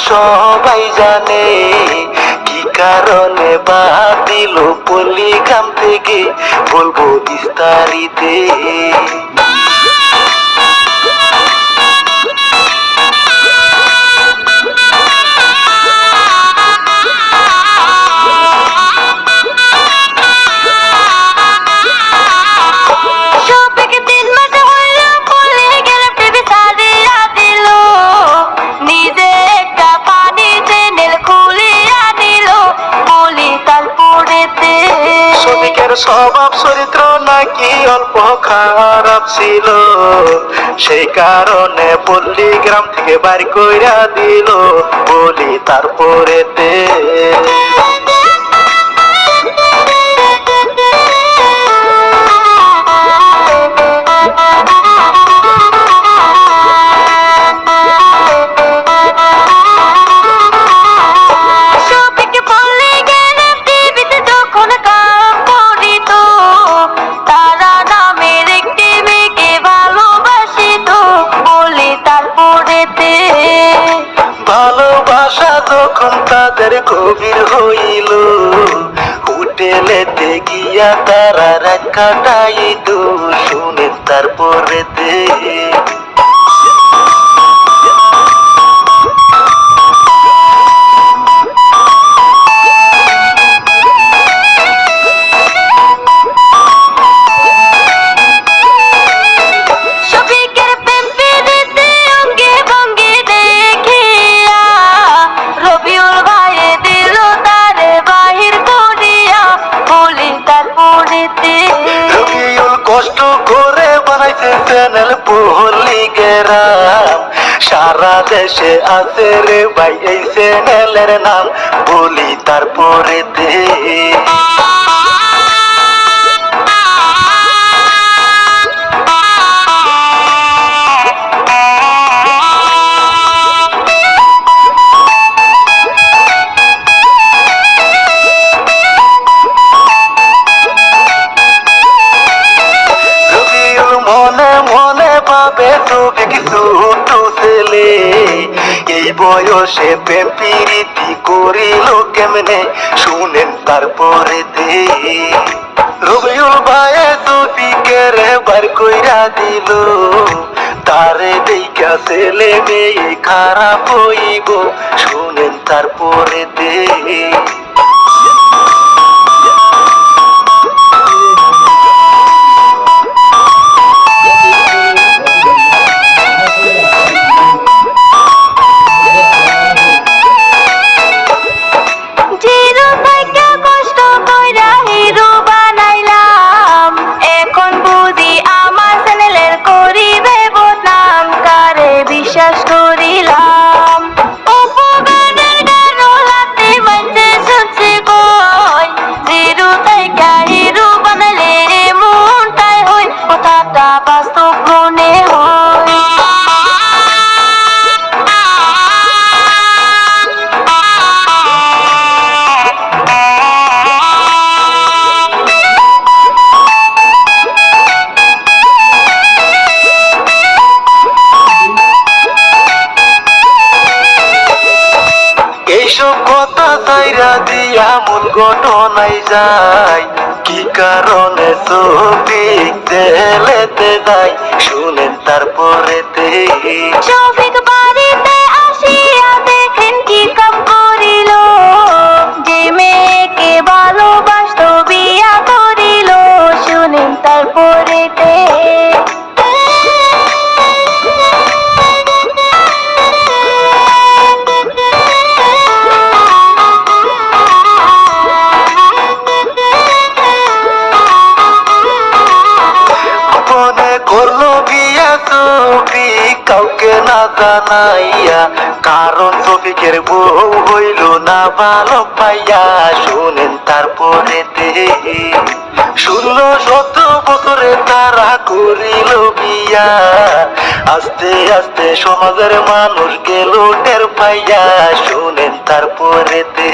সবাই জানে, কি কারণে বাদ দিল পল্লীগ্রাম থেকে, বলবো বিস্তারিতে। স্বভাব চরিত্র নাকি অল্প খারাপ ছিল, সেই কারণে পল্লীগ্রাম থেকে বাড়ি কইরা দিল, বলি তারপরেতে। ভালোবাসা যখন তাদের গভীর হইল, হোটেলেতে গিয়া তারা রাত কাটাইল, শুনেন তারপরেতে। কষ্ট করে বানাইছে চ্যানেল পল্লীগ্রাম, সারা দেশে আছে রে ভাই এই চ্যানেলের নাম, বলি তারপরেতে। মনে মনে ভাবে তবে কিছু ছেলে, এই বয়সে প্রেম প্রীতি করিল কেমনে, শুনেন তারপরেতে। রবিউল ভাইয়ে ছবিকে রে বার কইরা দিল, তারে দেখা ছেলে মেয়ে খারাপ হইব, শুনেন তারপরেতে। বিশ্বাস করিলাম উপগানের গান লাতে মধ্যে শুনছে কই, জিরো থেকে হিরো বানালে এমনটাই হয়, কথাটা বাস্তব মনে হয়। এইসব কথা চাইরা দিয়া মূল ঘটনায় যায়, কি কারণে ছবি তেলেতে যায়, শুনেন তারপরেতে। শফিক বাড়িতে আসিয়া দেখেন কি কাম করিল, যে মেয়েকে ভালোবাসতো বিয়া করিল, শুনেন তারপরেতে। করলো বিয়া ছবি কাউকে না জানাইয়া, কারণ ছবিকের বউ হইল না ভালো পাইয়া, শুনেন তারপরেতে। 16-17 বছরে তারা করিল বিয়া, আস্তে আস্তে সমাজের মানুষ গেল টের পাইয়া, শুনেন তারপরেতে।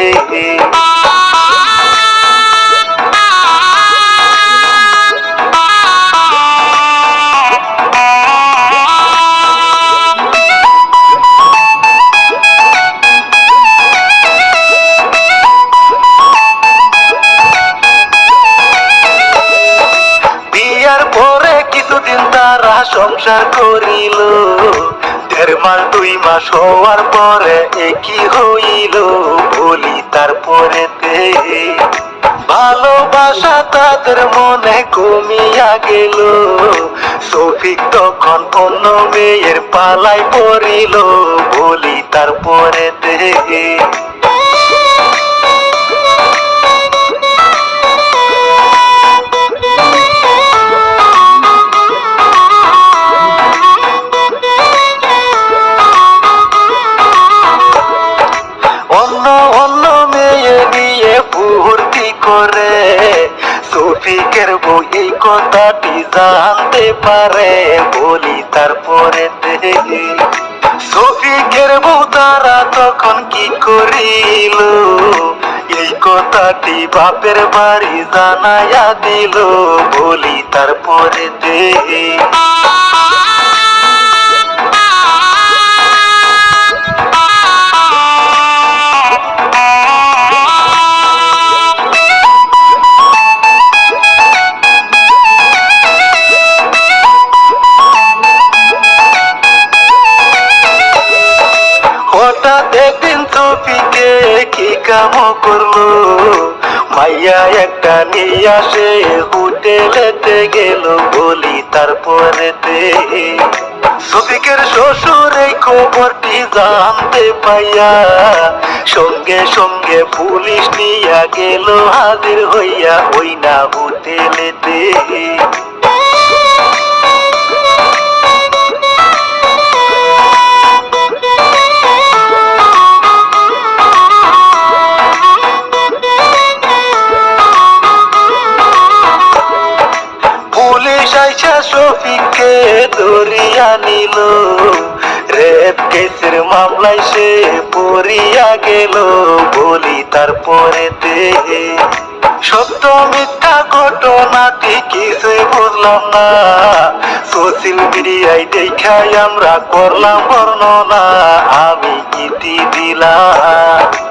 সংসার করিল। 1.5 মাস 2 মাস হওয়ার পরে একই হইল, বলি তারপরেতে ভালোবাসা তাদের মনে কমিয়া গেল। শফিক তখন অন্য মেয়ের পালায় পড়িল, বলি তারপরেতে অন্য অন্য মেয়ে নিয়ে ভর্তি করে। শফিকের বউ এই কথাটি জানতে পারে, বলি তারপরে শফিকের বউ তারা তখন কি করিল, এই কথাটি বাপের বাড়ি জানাইয়া দিল, বলি তারপরে হঠাৎ একদিন শফিকে কি কাম করলো, মাইয়া একটা নিয়ে আসে হোটেলেতে গেল, বলি তারপরেতে শফিকের শ্বশুর এই খবরটি জানতে পাইয়া সঙ্গে সঙ্গে পুলিশ নিয়া গেল, হাজির হইয়া ওই না হোটেলেতে। পুলিশ আইসা শফিককে ধরিয়া নিল, রেপ কেসের মামলায় সে পড়িয়া গেল, বলি তারপরেতে সত্য মিথ্যা ঘটনাটি কিছুই বুঝলাম না। সোশ্যাল মিডিয়ায় দেখাই আমরা করলাম বর্ণনা, আমি ইতি দিলাম।